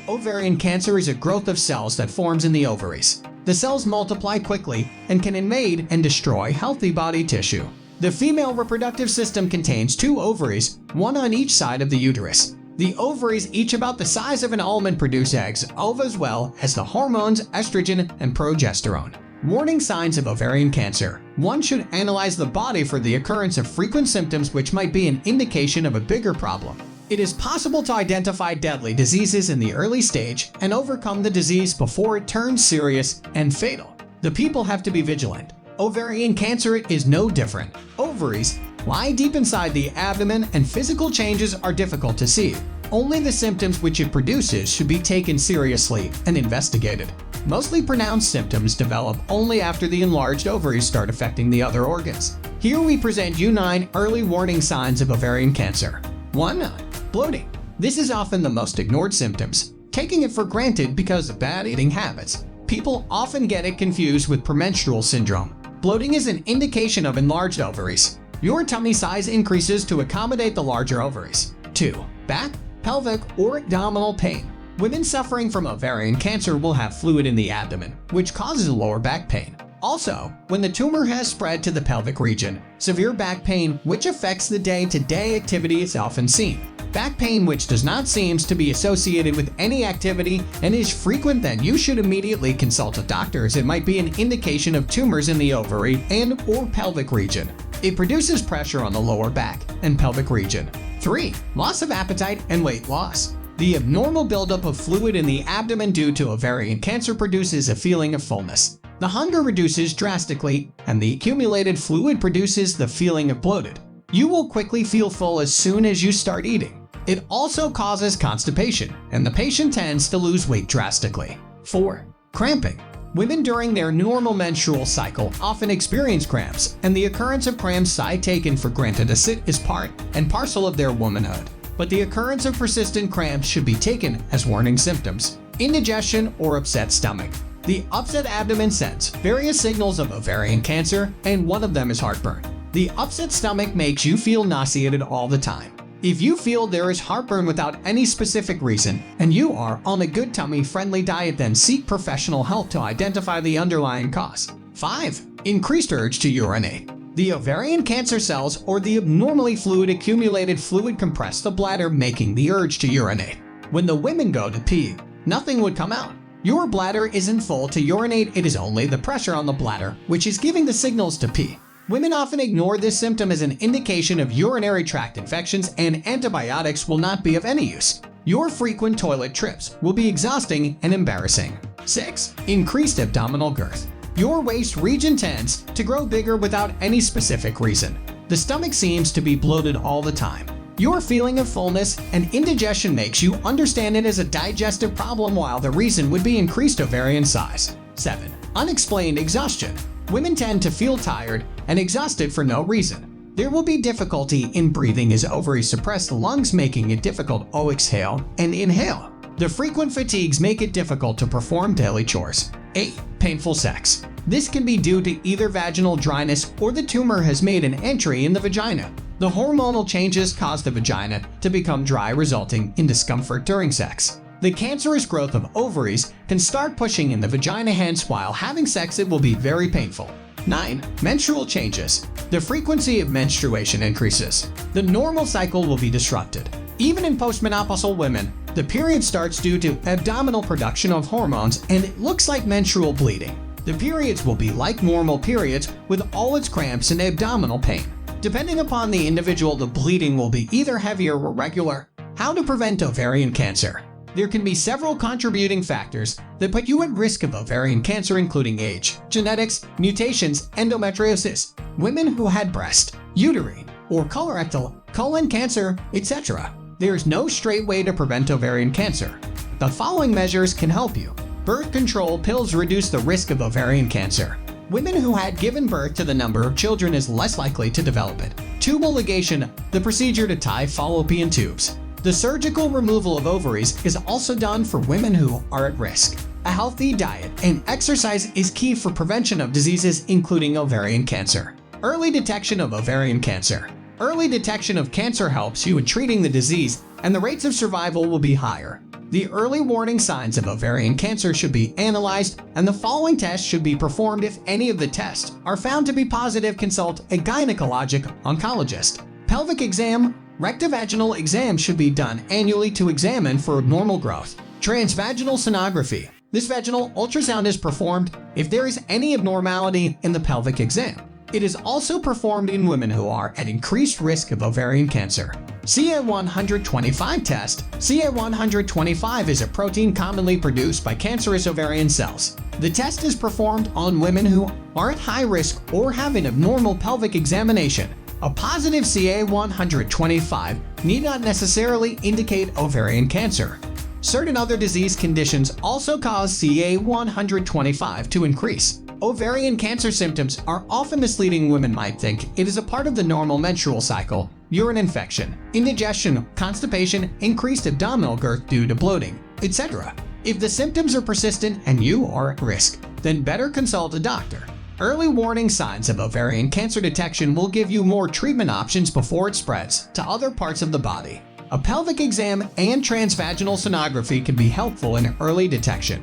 Ovarian cancer is a growth of cells that forms in the ovaries. The cells multiply quickly and can invade and destroy healthy body tissue. The female reproductive system contains 2 ovaries, one on each side of the uterus. The ovaries, each about the size of an almond, produce eggs, as well as the hormones estrogen and progesterone. Warning signs of ovarian cancer. One should analyze the body for the occurrence of frequent symptoms which might be an indication of a bigger problem. It is possible to identify deadly diseases in the early stage and overcome the disease before it turns serious and fatal. The people have to be vigilant. Ovarian cancer is no different. Ovaries lie deep inside the abdomen and physical changes are difficult to see. Only the symptoms which it produces should be taken seriously and investigated. Mostly pronounced symptoms develop only after the enlarged ovaries start affecting the other organs. Here we present you 9 early warning signs of ovarian cancer. 1. Bloating. This is often the most ignored symptoms, taking it for granted because of bad eating habits. People often get it confused with premenstrual syndrome. Bloating is an indication of enlarged ovaries. Your tummy size increases to accommodate the larger ovaries. 2. Back, pelvic, or abdominal pain. Women suffering from ovarian cancer will have fluid in the abdomen, which causes lower back pain. Also, when the tumor has spread to the pelvic region, severe back pain, which affects the day-to-day activity, is often seen. Back pain which does not seem to be associated with any activity and is frequent, then you should immediately consult a doctor, as it might be an indication of tumors in the ovary and/or pelvic region. It produces pressure on the lower back and pelvic region. 3. Loss of appetite and weight loss. The abnormal buildup of fluid in the abdomen due to ovarian cancer produces a feeling of fullness. The hunger reduces drastically, and the accumulated fluid produces the feeling of bloated. You will quickly feel full as soon as you start eating. It also causes constipation, and the patient tends to lose weight drastically. 4. Cramping. Women during their normal menstrual cycle often experience cramps, and the occurrence of cramps is taken for granted as it is part and parcel of their womanhood. But the occurrence of persistent cramps should be taken as warning symptoms. Indigestion or upset stomach. The upset abdomen sends various signals of ovarian cancer, and one of them is heartburn. The upset stomach makes you feel nauseated all the time. If you feel there is heartburn without any specific reason, and you are on a good tummy-friendly diet, then seek professional help to identify the underlying cause. 5. Increased urge to urinate. The ovarian cancer cells or the abnormally accumulated fluid compress the bladder, making the urge to urinate. When the women go to pee, nothing would come out. Your bladder isn't full to urinate, it is only the pressure on the bladder which is giving the signals to pee. Women often ignore this symptom as an indication of urinary tract infections, and antibiotics will not be of any use. Your frequent toilet trips will be exhausting and embarrassing. 6. Increased abdominal girth. Your waist region tends to grow bigger without any specific reason. The stomach seems to be bloated all the time. Your feeling of fullness and indigestion makes you understand it as a digestive problem, while the reason would be increased ovarian size. 7. Unexplained exhaustion. Women tend to feel tired and exhausted for no reason. There will be difficulty in breathing as ovaries suppress the lungs, making it difficult to exhale and inhale. The frequent fatigues make it difficult to perform daily chores. 8. Painful sex. This can be due to either vaginal dryness or the tumor has made an entry in the vagina. The hormonal changes cause the vagina to become dry, resulting in discomfort during sex. The cancerous growth of ovaries can start pushing in the vagina, hence while having sex it will be very painful. 9. Menstrual changes. The frequency of menstruation increases. The normal cycle will be disrupted. Even in postmenopausal women, the period starts due to abdominal production of hormones, and it looks like menstrual bleeding. The periods will be like normal periods with all its cramps and abdominal pain. Depending upon the individual, the bleeding will be either heavier or regular. How to prevent ovarian cancer? There can be several contributing factors that put you at risk of ovarian cancer, including age, genetics, mutations, endometriosis, women who had breast, uterine, or colorectal, colon cancer, etc. There is no straight way to prevent ovarian cancer. The following measures can help you. Birth control pills reduce the risk of ovarian cancer. Women who had given birth to the number of children is less likely to develop it. Tubal ligation, the procedure to tie fallopian tubes. The surgical removal of ovaries is also done for women who are at risk. A healthy diet and exercise is key for prevention of diseases, including ovarian cancer. Early detection of ovarian cancer. Early detection of cancer helps you in treating the disease, and the rates of survival will be higher. The early warning signs of ovarian cancer should be analyzed, and the following tests should be performed. If any of the tests are found to be positive, consult a gynecologic oncologist. Pelvic exam. Rectovaginal exam should be done annually to examine for abnormal growth. Transvaginal sonography. This vaginal ultrasound is performed if there is any abnormality in the pelvic exam. It is also performed in women who are at increased risk of ovarian cancer. CA125 test. CA125 is a protein commonly produced by cancerous ovarian cells. The test is performed on women who are at high risk or have an abnormal pelvic examination. A positive CA125 need not necessarily indicate ovarian cancer. Certain other disease conditions also cause CA125 to increase. Ovarian cancer symptoms are often misleading. Women might think it is a part of the normal menstrual cycle. Urine infection, indigestion, constipation, increased abdominal girth due to bloating, etc. If the symptoms are persistent and you are at risk, then better consult a doctor. Early warning signs of ovarian cancer detection will give you more treatment options before it spreads to other parts of the body. A pelvic exam and transvaginal sonography can be helpful in early detection.